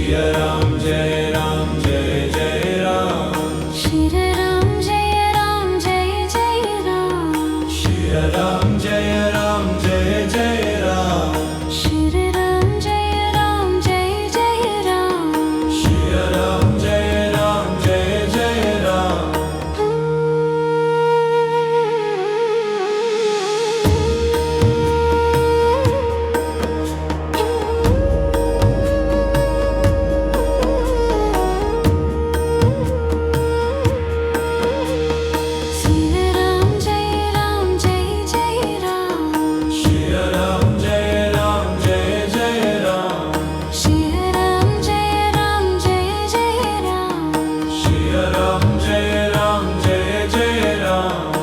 Ram Jai Jai Ram Shri Ram Jai Jai Ram Shri Ram Jai Jai Ram Shri Ram Jai Jai Ram Shri Ram Jai Jai Ram Shri Ram Jai Jai Ram Shri Ram Jai Jai Ram Shri Ram Jai Jai Ram Shri Ram Jai Jai Ram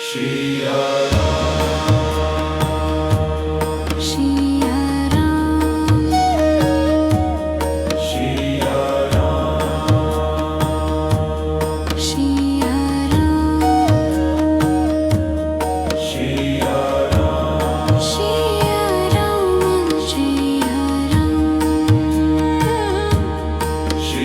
Shri Shri Ram Shri Shri Ram Shri Shri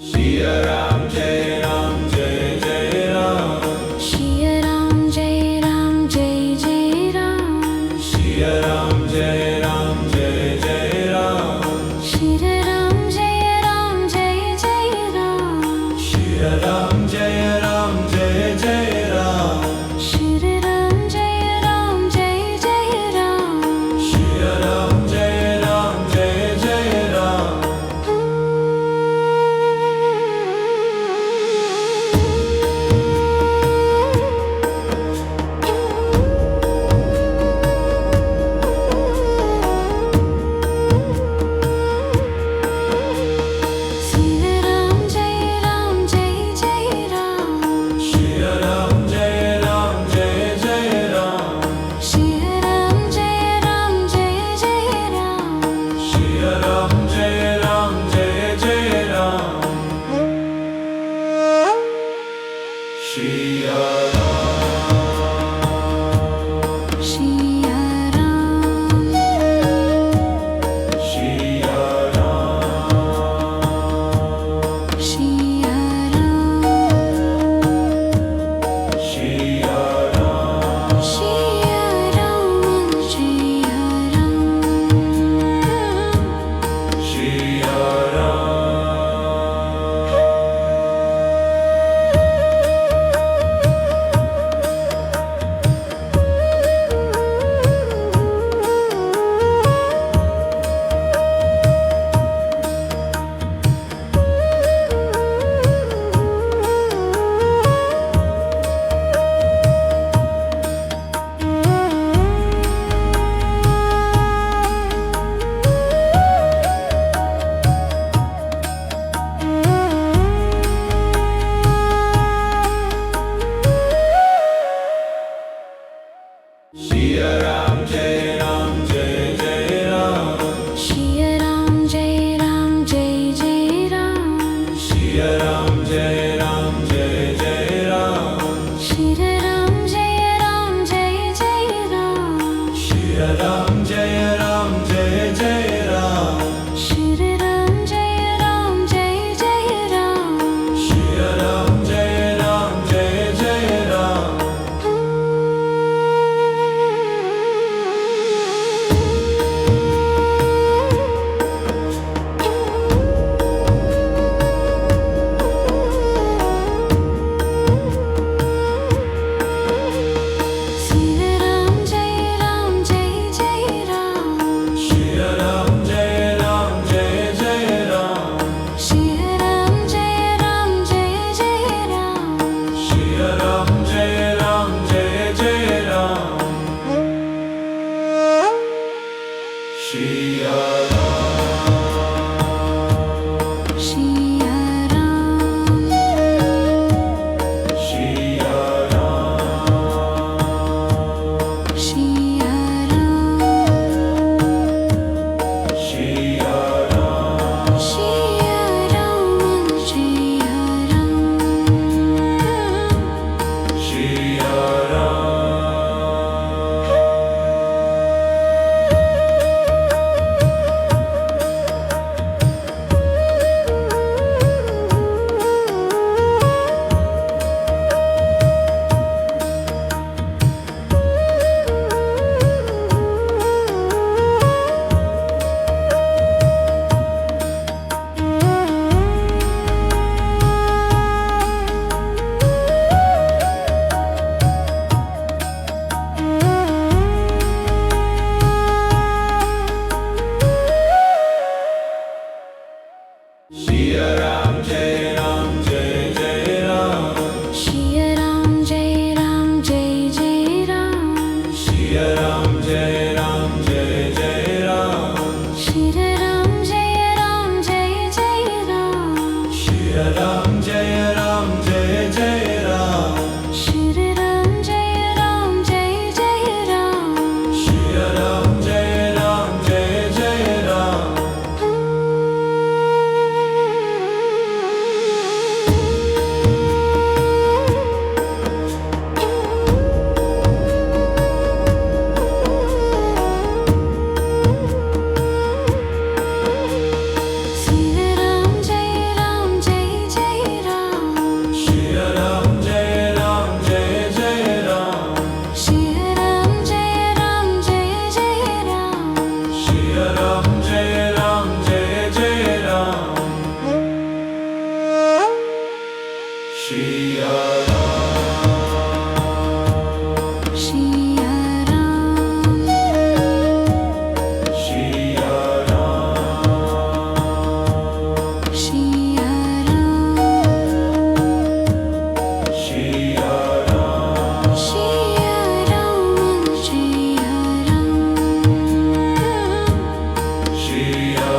Shri Ram Jai Jai Ram Shri Ram Jai Jai Ram Shri Ram Jai Jai Ram Shri Ram Jai Jai Ram Shri Ram Jai Jai Ram Shri Ram Jai Jai Ram Shri Ram Jai Jai Ram Shri Ram Jai Jai Ram Shri Ram Jai Jai Ram Shri Ram Jai Jai Ram Shri Ram Jai Jai Ram Shri Shri Ram Shri Shri Ram Shri Shri Shri Ram Jai Jai Ram Shri Ram Jai Jai Ram Shri Ram Jai Jai Ram Shri Ram Jai Jai Ram Shri Ram Jai Jai Ram Shri Ram Jai Jai Ram Shri Ram Jai Jai Ram Shriya Shriya Ram Shriya Shriya Ram Shriya Shriya Ram Shriya Ram Shriya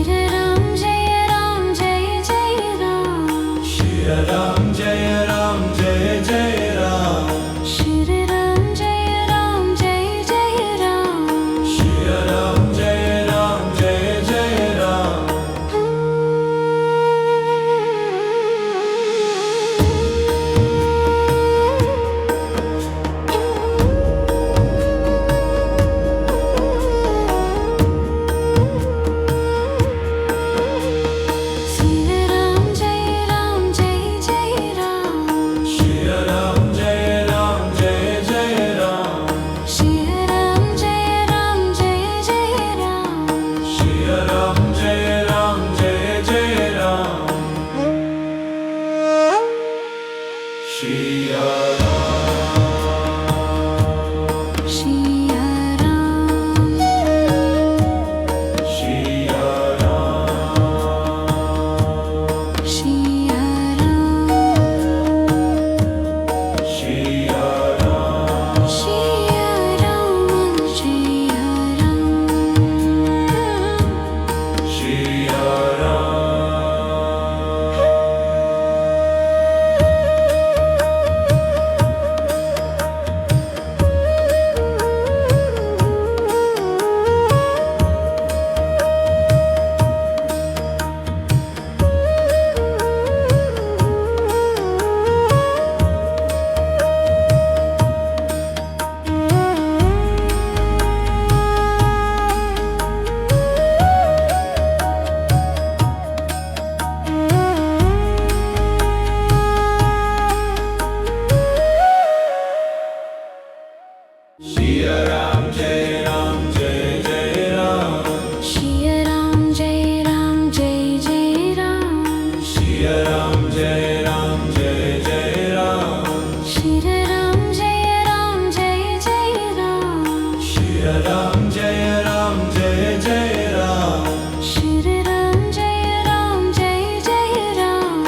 Shriram Jai Ram Jai Jai Ram Shri Ram Jai Ram Jai Jai Ram Shriram Jai Ram Jai Jai Ram Shri Ram Jai Ram Jai Jai Ram Shriram Jai Ram Jai Jai Ram Shri Ram Jai Ram Jai Jai Ram Shriram Jai Ram Jai Jai Ram Shri Ram Jai Ram Jai Jai Ram Shri Ram Shriya Ram Shri Ram Shriya Ram Shri Ram Shriya Ram Shriya Ram Shri Ram Shri Ram Jai Ram Jai Jai Ram Shriya Ram Jai Ram Jai Jai Ram Shri Ram Jai Ram Jai Jai Ram Shriram Jai Ram Jai Jai Ram Shri Ram Jai Ram Jai Jai Ram Shriram Jai Ram Jai Jai Ram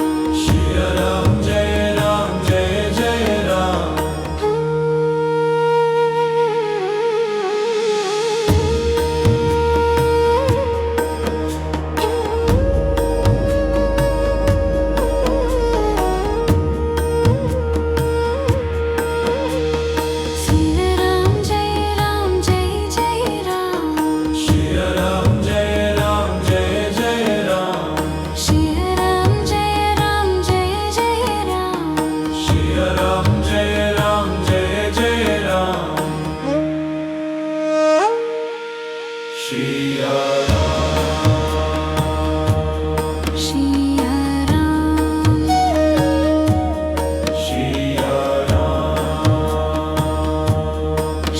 Shri Ram Jai Ram Jai Jai Ram Shriram Jai Ram Jai Jai Ram Shri Ram Jai Ram Jai Jai Ram Shriram Jai Ram Jai Jai Ram Shri Ram Jai Ram Jai Jai Ram Shri Ram Shriya Ram Shri Ram Shriya Ram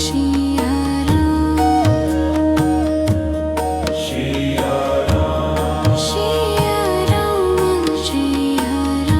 Shri Ram Shriya Ram Shriya Ram Shri Ram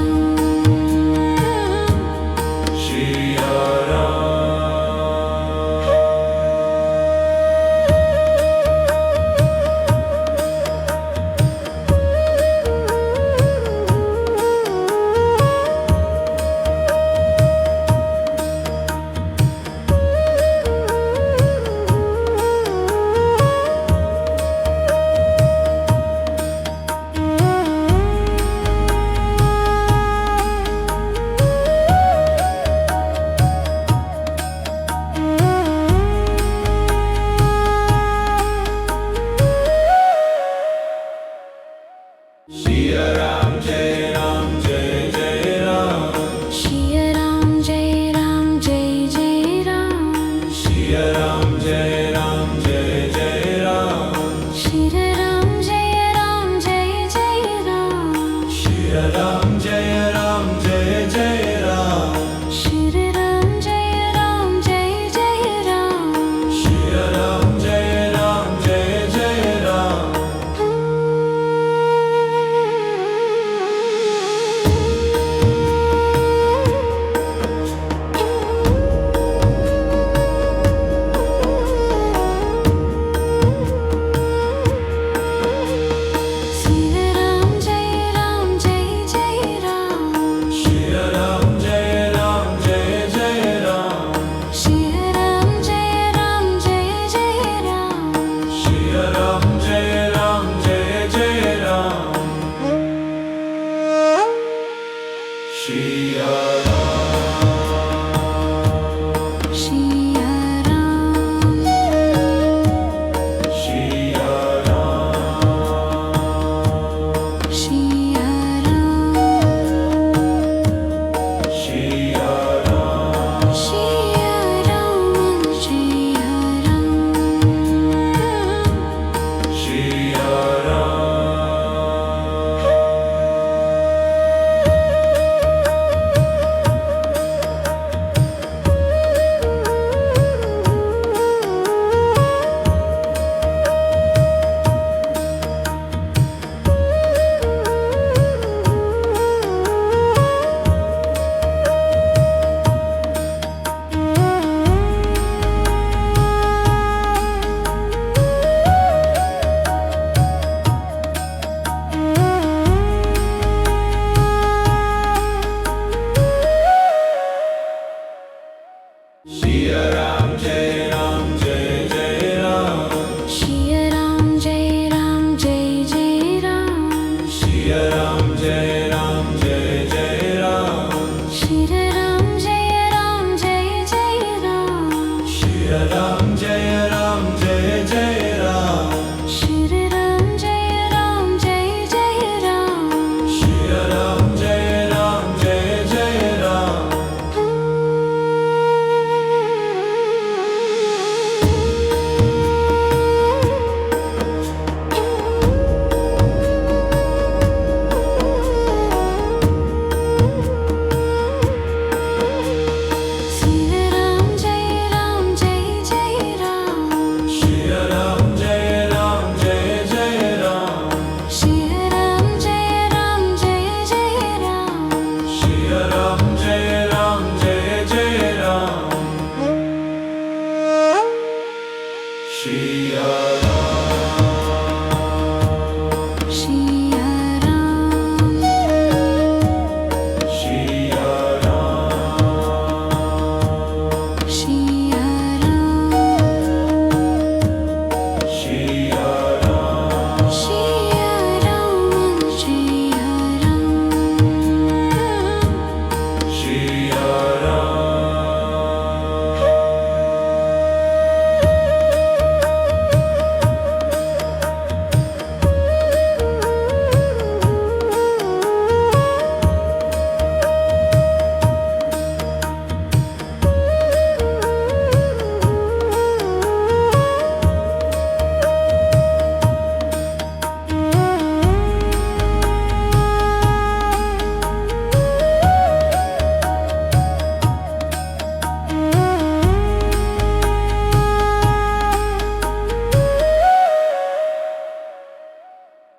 Shri Ram Jai Ram Jai Jai Ram Shriya Ram Jai Ram Jai Jai Ram Shri Ram Jai Ram Jai Jai Ram Shriram Jai Ram Jai Jai Ram Shri Ram Jai Ram Jai Jai Ram Shriram Jai Ram Jai Jai Ram Shri Ram Jai Ram Jai Jai Ram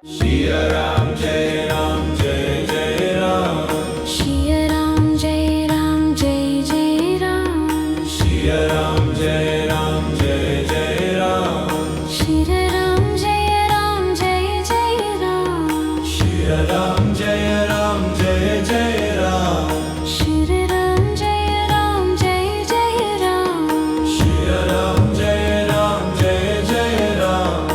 Siya Ram Jai Jai Ram Shri Ram Jai Ram Jai Jai Ram Siya Ram Jai Jai Ram Shri Ram Jai Ram Jai Jai Ram Siya Ram Jai Jai Ram Shri Ram Jai Ram Jai Jai Ram Siya Ram Jai Jai Ram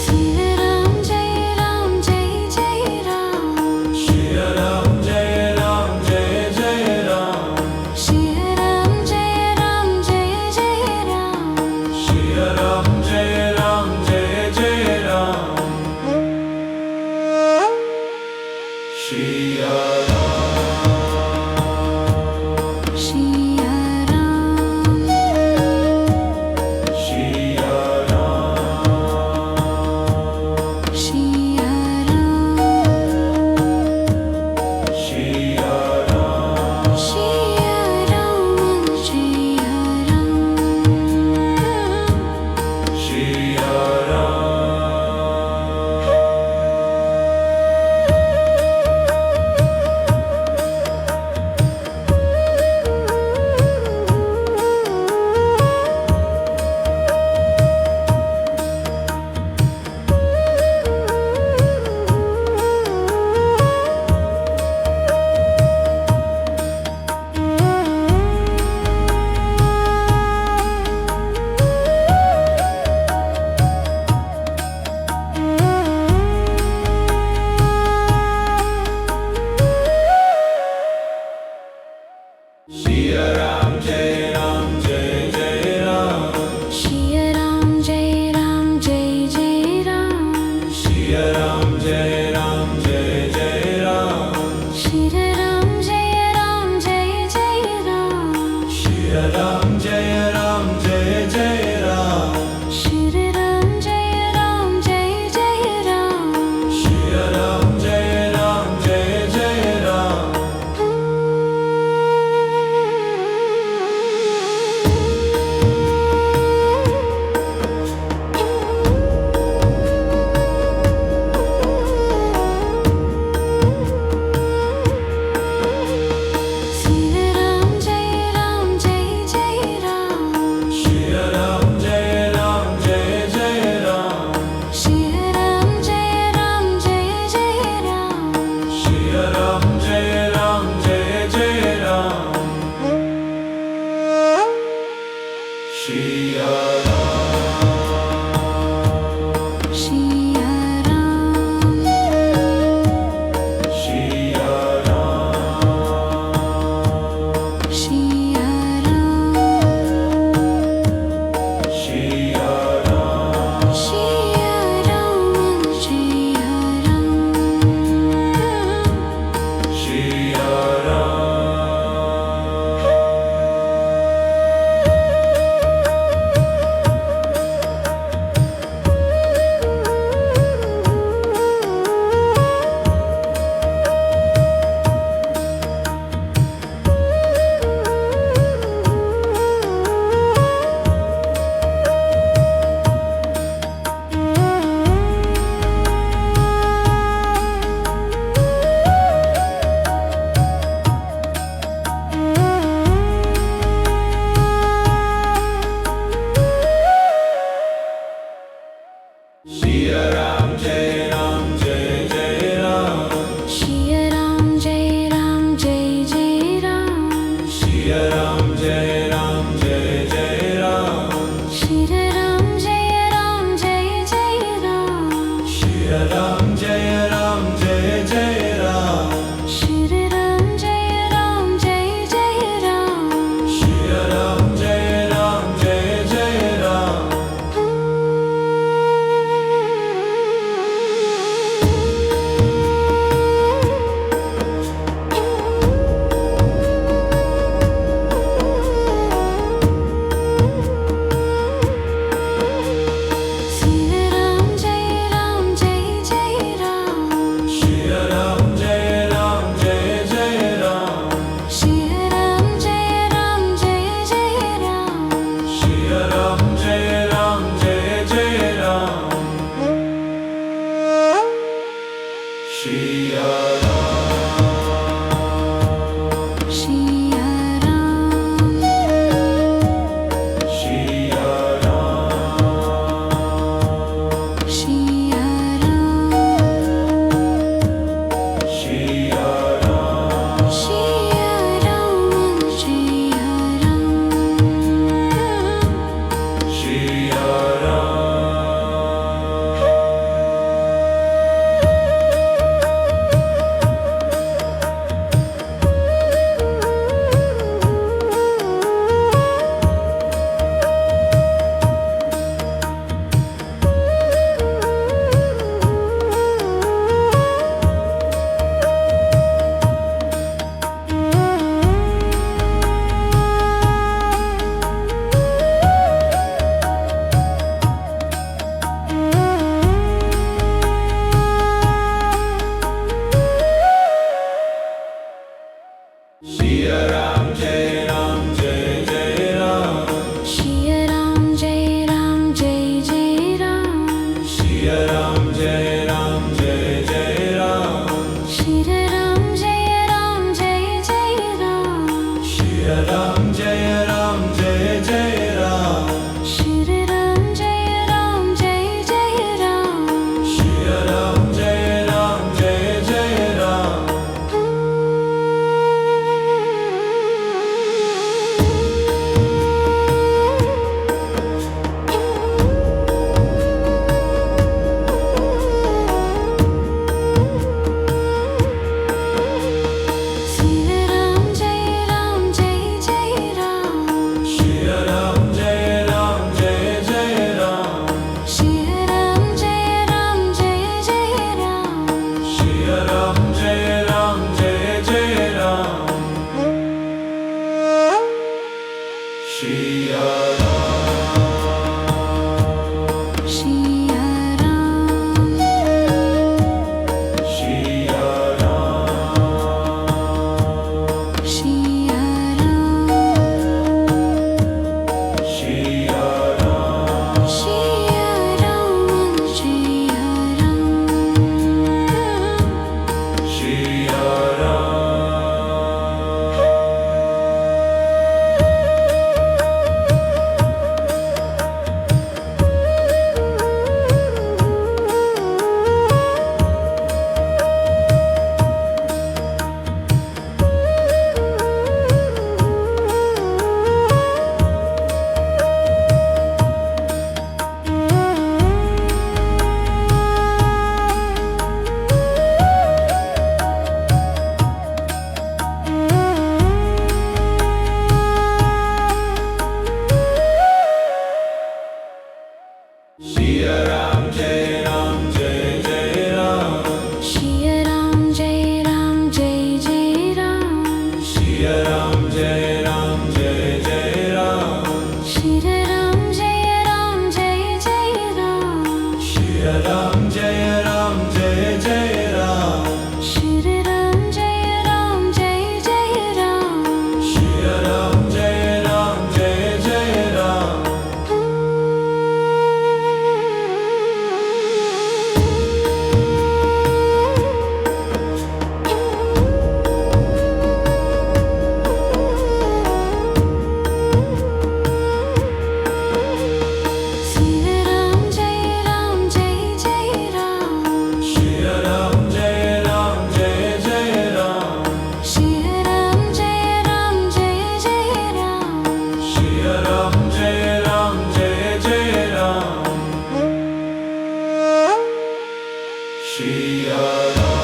Shri Ram Jai Ram Jai Jai Ram Siya Ram Jai Jai Ram Shri Ram Jai Ram Jai Jai Ram Siya Ram Jai Jai Ram Siya Shri Ram Siya Ram Shri Ram Siya Ram Shri Ram Shri Ram Siya Ram Siya Ram Jai Jai Ram Shri Ram Jai Ram Jai Jai Ram Siya Ram Jai Jai Ram Shri Ram Jai Ram Jai Jai Ram Siya Ram Jai Jai Ram Shri Ram Jai Ram Jai Jai Ram Siya Ram Jai Jai Ram Shri Shriya Ram, Shriya Ram, Shriya Ram, Shriya Ram, Shriya Ram, Shriya Ram, Shriya Ram, Shriya Ram. Shriya Ram, Jai Ram, Jai Jai Ram. Shriya Ram, Jai Ram, Jai Jai Ram, Shriya Ram, Jai Ram, Jai Jai Ram. Shriya Ram, Jai Ram, Jai Jai Ram, Shriya Ram, Jai Ram, Jai Jai Ram. Shriya Ram, Jai Ram, Jai Jai Ram, Shriya Ram, Jai Ram, Jai Jai Ram. Shriya Ram, Jai Ram, Jai Jai Ram, Shriya Ram, Jai Ram, Jai Jai Ram. Shriya Ram, Jai Ram, Jai Jai Ram, Shriya Ram, Jai Ram, Jai Jai Ram. Shriya Ram, Shriya Ram, Shriya Ram, Shriya Ram, Shriya Ram. Shriya Ram, Shriya Ram, Shriya Ram. Shriya Ram, Jai Ram, Jai Jai Ram. Shriya Ram, Jai Ram, Jai Jai Ram, Shriya Ram, Jai Ram, Jai Jai Ram. Shriya Ram, Jai Ram, Jai Jai Ram, Shriya Ram, Jai Ram, Jai Jai Ram. Shriya Ram, Jai Ram, Jai Jai Ram, Shriya Ram, Jai Ram, Jai Jai Ram. Shriya Ram, Jai Ram, Jai Jai Ram, Shriya Ram, Jai Ram, Jai Jai Ram. Shriya Ram, Jai Ram, Jai Jai Ram, Shriya Ram, Jai Ram, Jai Jai Ram. Shriya Ram,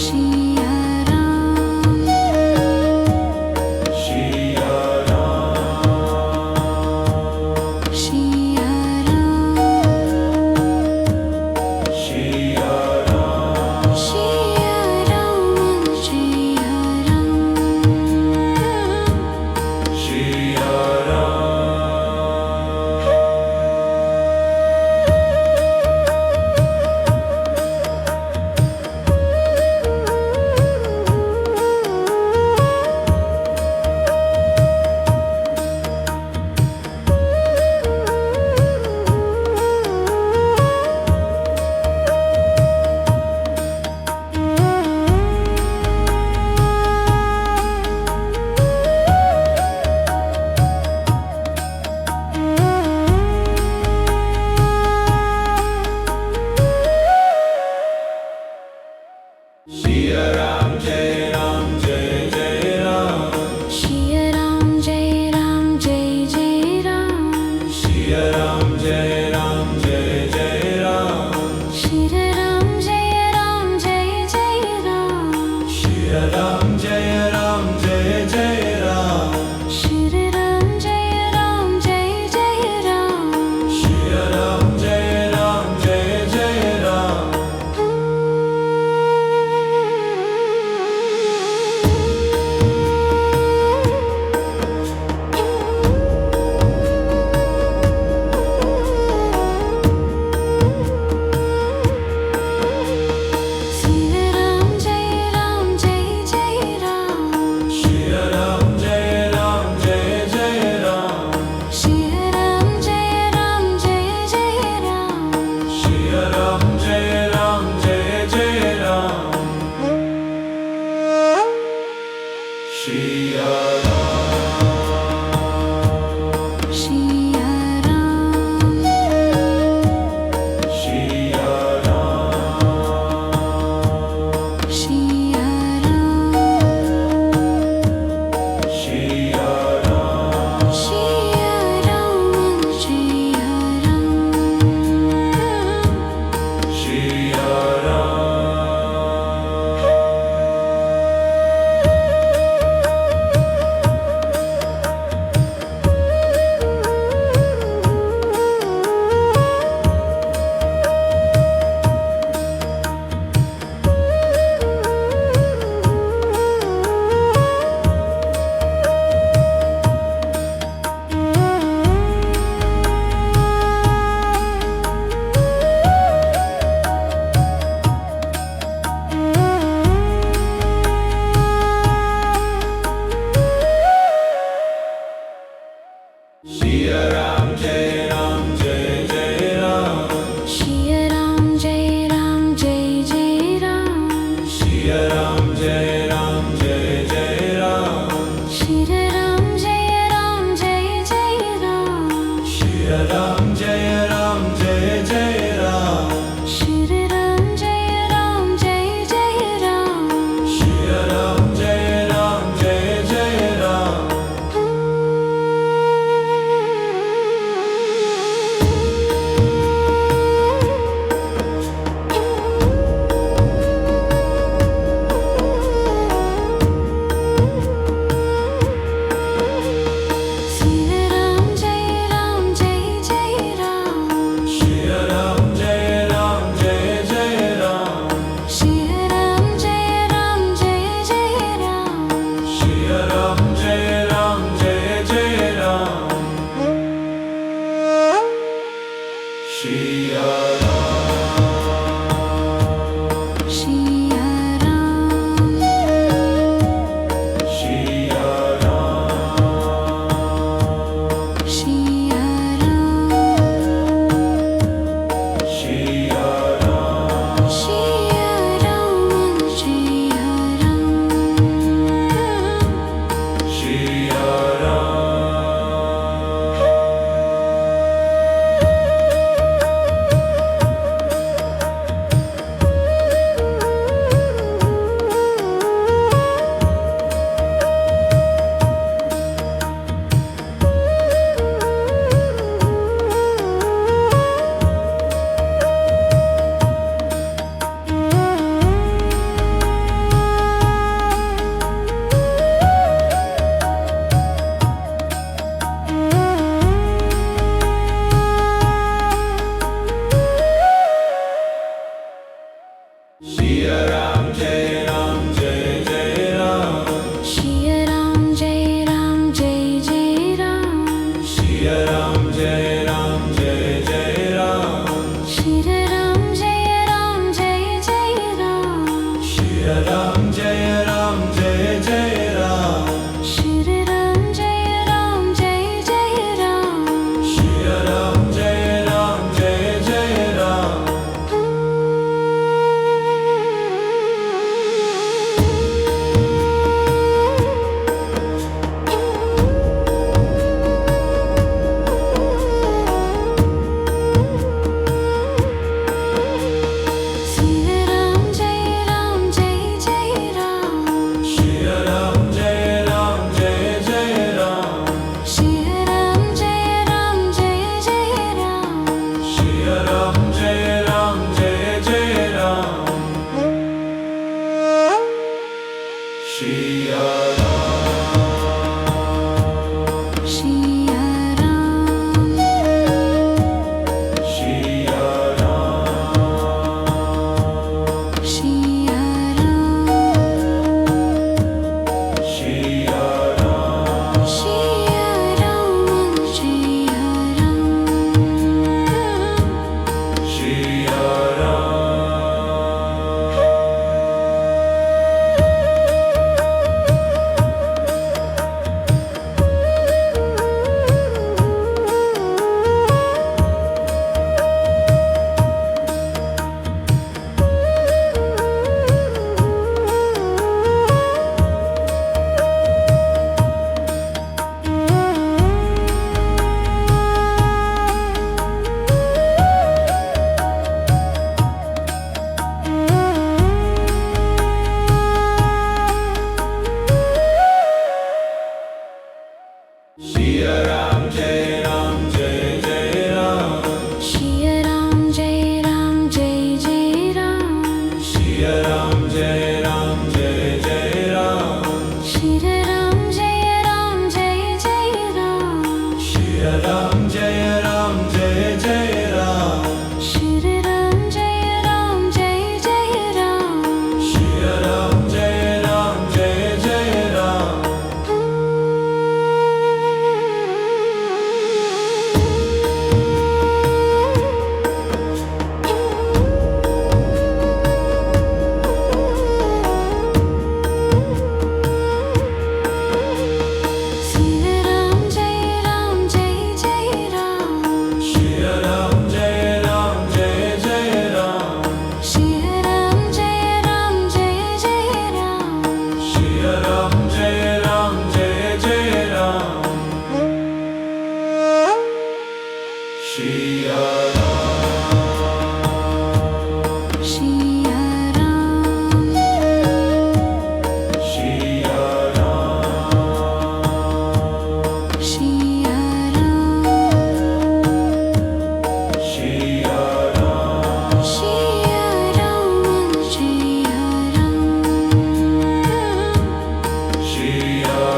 Shriya Ram, Shriya Ram, Shriya Ram, Shriya Ram. Shriya Ram, Shriya Ram, Shriya Ram. Shriram Jai Ram Jai Jai Ram Shri Ram Jai Ram Jai Jai Ram Shriram Jai Ram Jai Jai Ram Shri Ram Jai Ram Jai Jai Ram Shriram Jai Ram Jai Jai Ram Shri Ram Jai Ram Jai Jai Ram Shriram Jai Ram Jai Jai Ram Shri Ram Jai Ram Jai Jai Ram Shri Shriya Ram Shri Shriya Ram Shri Shriya Ram Shriya Ram Shri Ram Shri Ram Jai Ram Jai Jai Ram Shriram Jai Ram Jai Jai Ram Shri Ram Jai Ram Jai Jai Ram Shriram Jai Ram Jai Jai Ram Shri Ram Jai Ram Jai Jai Ram Shriram Jai Ram Jai Jai Ram Shri Ram Jai Ram Jai Jai Ram Shriram Jai Ram Jai Jai Ram Shri Ram Jai Ram Jai Jai Ram Shriram Jai Ram Jai Jai Ram Shri Ram Jai Ram Jai Jai Ram Shri Shriya Ram Shri Ram Shriya Ram Shri Ram Shriya Ram Shriya Ram Shri Ram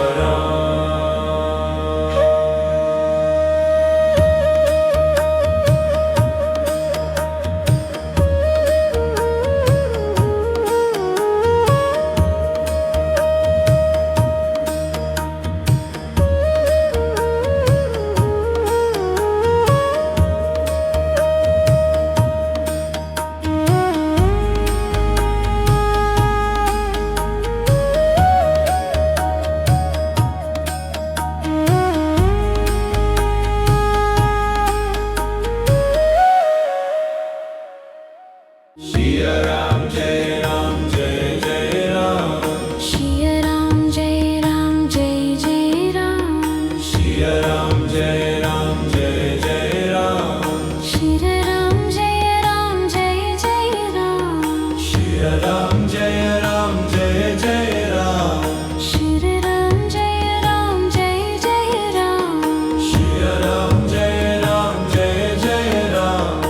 Shri Ram Jai Ram Jai Jai Ram Shriram Jai Ram Jai Jai Ram Shri Ram Jai Ram Jai Jai Ram Shriram Jai Ram Jai Jai Ram Shri Ram Jai Ram Jai Jai Ram Shriram Jai Ram Jai Jai Ram Shri Ram Jai Ram Jai Jai Ram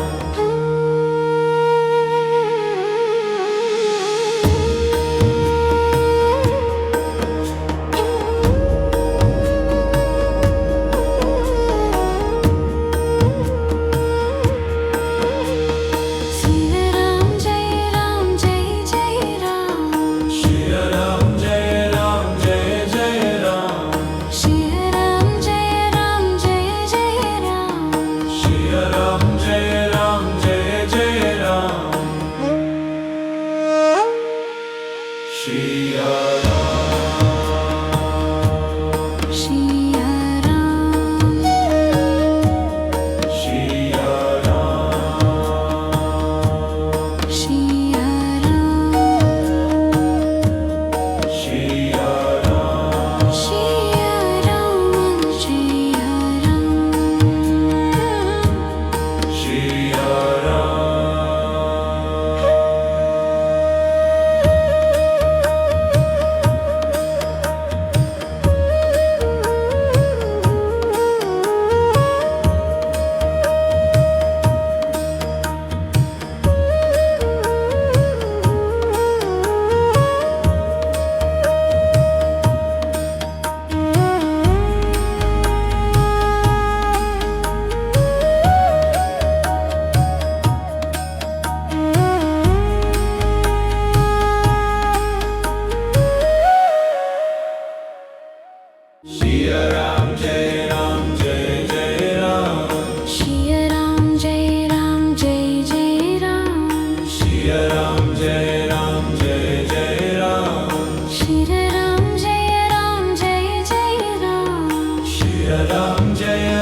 Siya Ram Jai Jai Ram Shri Ram Jai Ram Jai Jai Ram Siya Ram Jai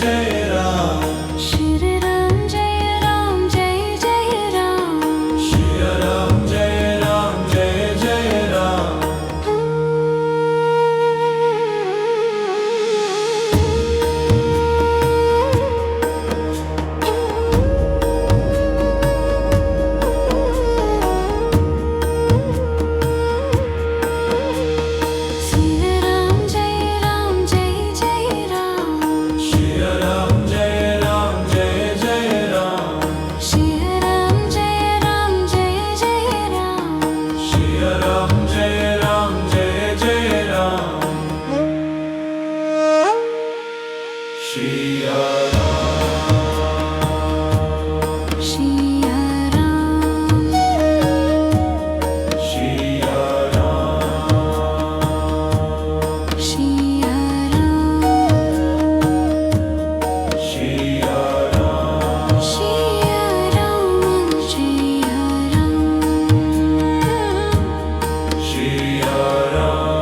Jai Ram Shri Ram Jai Ram Jai Jai Ram Siya Ram Jai Jai Ram Shri Ram Jai Ram Jai Jai Ram Siya Ram Jai Jai Ram Shri Ram Jai Ram Jai Jai Ram Siya Ram Jai Jai Ram Siya Shri Ram Siya Ram Shri Ram Siya Ram Shri Ram Shri Ram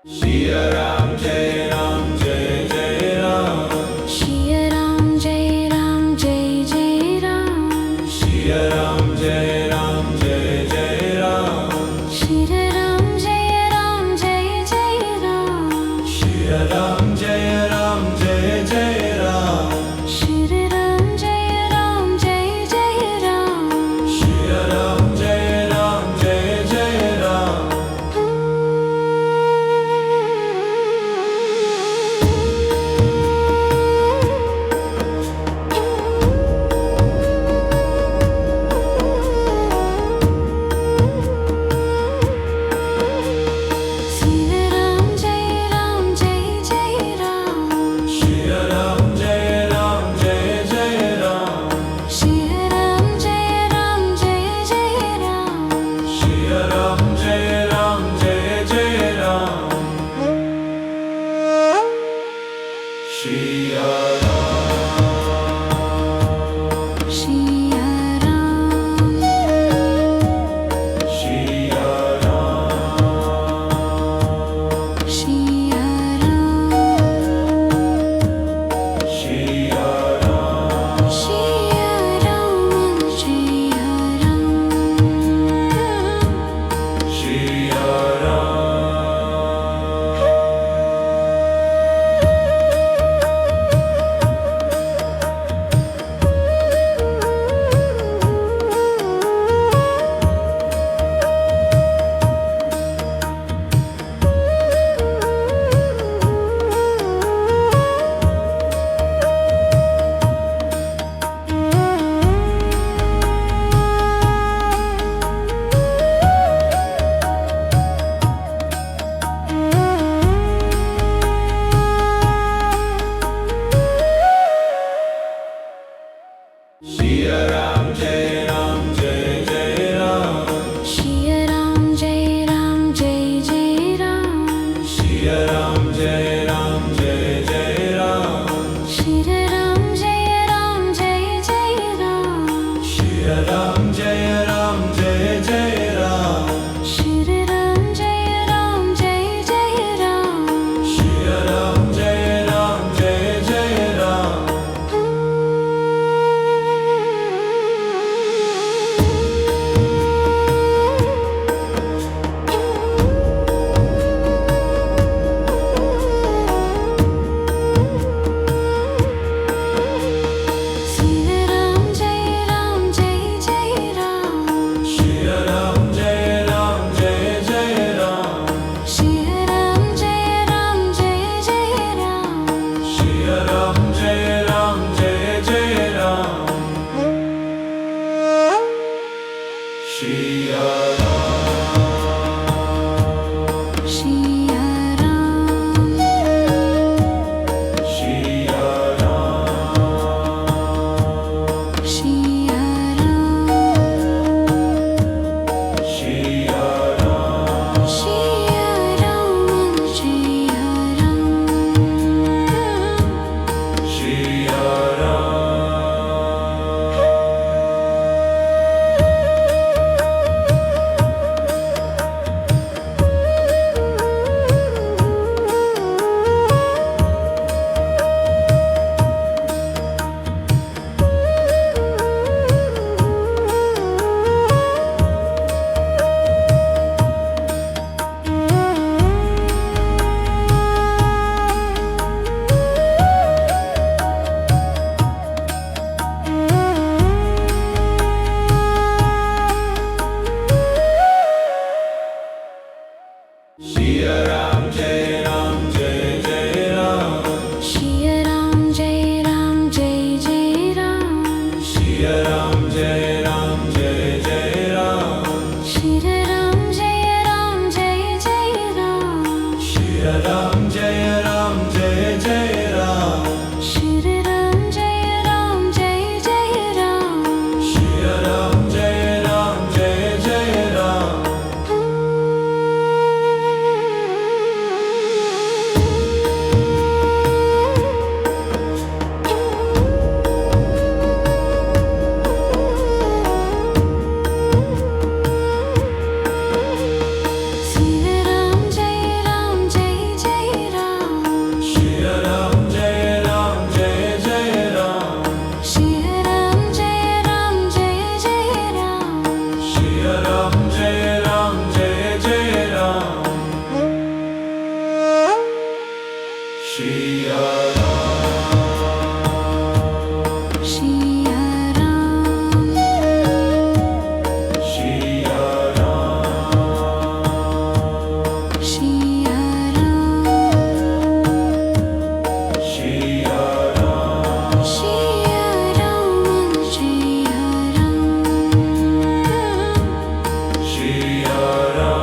Siya Ram Siya Ram Jai Jai Ram Shri Ram Jai Ram Jai Jai Ram Siya Ram Jai Jai Ram Shri Ram Jai Ram Jai Jai Ram Siya Ram Jai Jai Ram Shri Ram Jai Ram Jai Jai Ram Siya Ram Jai Jai Ram Shri Ram Jai Ram Jai Jai Ram Siya Ram Jai Jai Ram Shri Ram Jai Ram Jai Jai Ram Siya Ram Jai Jai Ram Siya Shri Ram Siya Ram Shri Ram Siya Ram Shri Ram Shri Ram Siya Ram Siya Ram Jai Jai Ram Shri Ram Jai Ram Jai Jai Ram Siya Ram Jai Jai Ram Shri Ram Jai Ram Jai Jai Ram Siya Ram Jai Jai Ram Shri Ram Jai Ram Jai Jai Ram Siya Ram Jai Jai Ram Shriya Ram, Shriya Ram, Shriya Ram, Shriya Ram, Shriya Ram, Shriya Ram, Shriya Ram, Shriya Ram.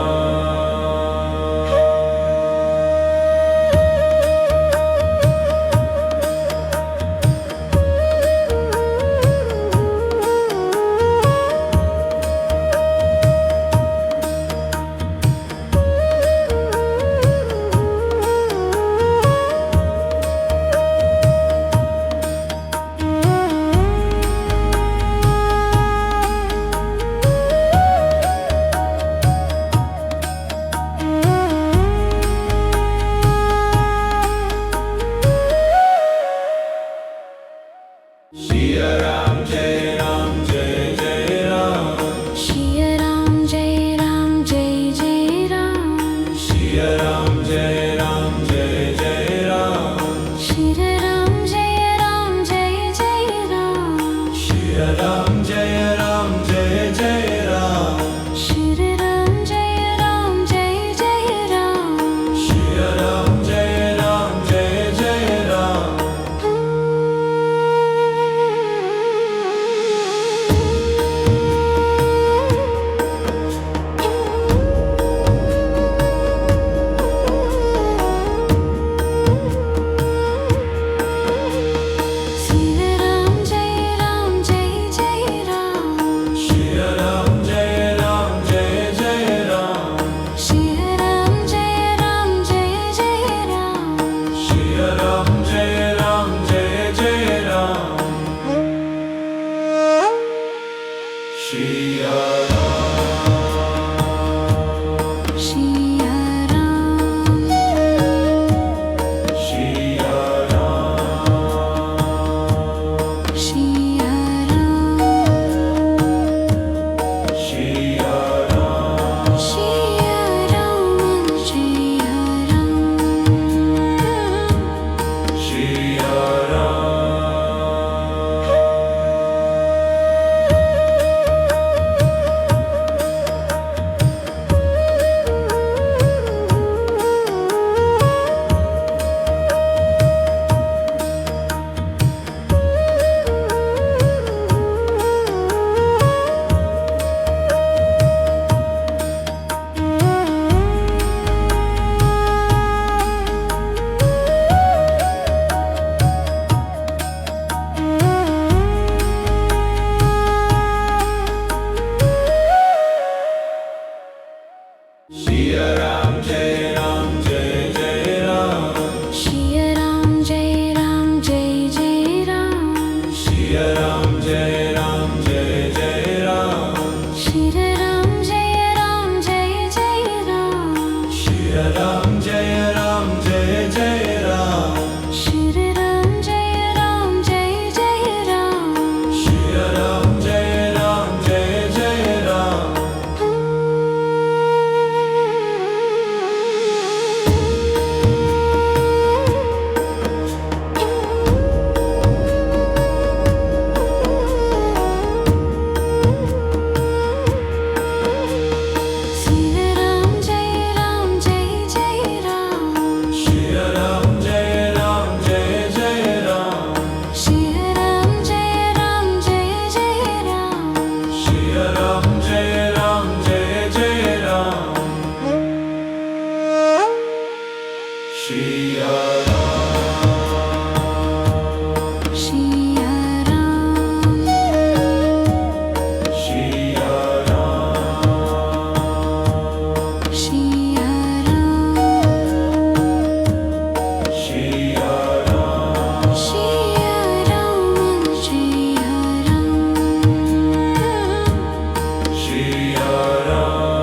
Shriya Ram, Jai Ram, Jai Jai Ram. Shriya Ram, Jai Ram, Jai Jai Ram, Shriya Ram, Jai Ram, Jai Jai Ram. Shriya Ram, Jai Ram, Jai Jai Ram, Shriya Ram, Jai Ram, Jai Jai Ram. Shriya Ram, Jai Ram, Jai Jai Ram, Shriya Ram, Jai Ram, Jai Jai Ram. Shriya Ram, Jai Ram, Jai Jai Ram, Shriya Ram, Jai Ram, Jai Jai Ram. Shriya Ram, Jai Ram, Jai Jai Ram, Shriya Ram, Jai Ram, Jai Jai Ram. Shriya Ram, Shriya Ram, Shriya Ram, Shriya Ram, Shriya Ram. Shriya Ram, Shriya Ram, Shriya Ram. Shriya Ram, Jai Ram, Jai Jai Ram. Shriya Ram, Jai Ram, Jai Jai Ram, Shriya Ram, Jai Ram, Jai Jai Ram. Shriya Ram, Jai Ram, Jai Jai Ram, Shriya Ram, Jai Ram, Jai Jai Ram. Shriya Ram, Jai Ram, Jai Jai Ram, Shriya Ram, Jai Ram, Jai Jai Ram. Shriya Ram, Jai Ram, Jai Jai Ram, Shriya Ram, Jai Ram, Jai Jai Ram. Shriya Ram, Jai Ram, Jai Jai Ram, Shriya Ram, Jai Ram, Jai Jai Ram. Shriya Ram, Shriya Ram, Shriya Ram. Shriya Ram, Shriya Ram. Shriya Ram, Shriya Ram, Shriya Ram.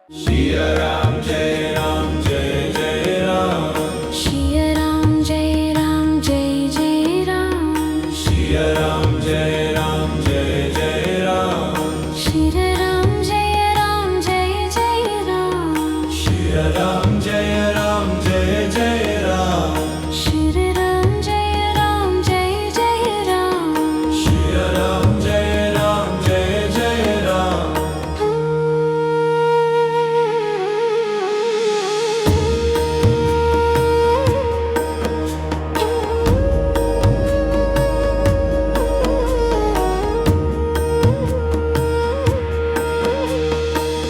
Siya Ram Jai Ram Jai Jai Ram Shri Ram Jai Ram Jai Jai Ram Siya Ram Jai Ram Jai Jai Ram Shri Ram Jai Ram Jai Jai Ram Siya Ram Jai Ram Jai Jai Ram Shri Ram Jai Ram Jai Jai Ram Siya Ram Jai Ram Jai Jai Ram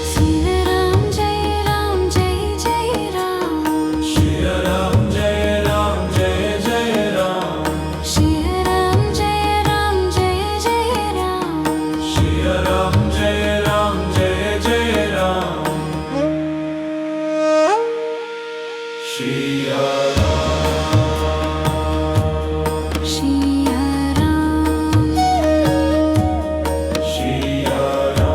Shri Ram Jai Ram Jai Jai Ram Siya Ram Jai Ram Jai Jai Ram Shri Ram Jai Ram Jai Jai Ram Siya Ram Jai Ram Jai Jai Ram Siya Shri Ram Siya Ram Shri Ram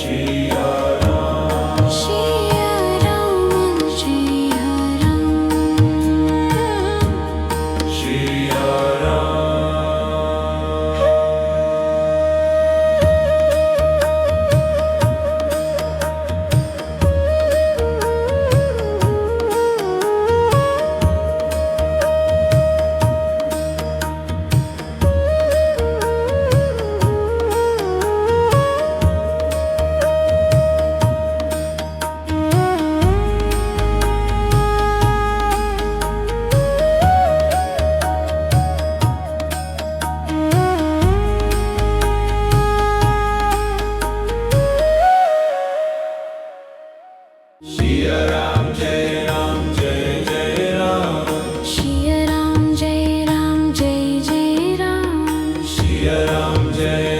Siya Ram Shri Ram Shri Ram Siya Ram Siya Ram Jai Ram Jai Jai Ram Shri Ram Jai Ram Jai Jai Ram Siya Ram Jai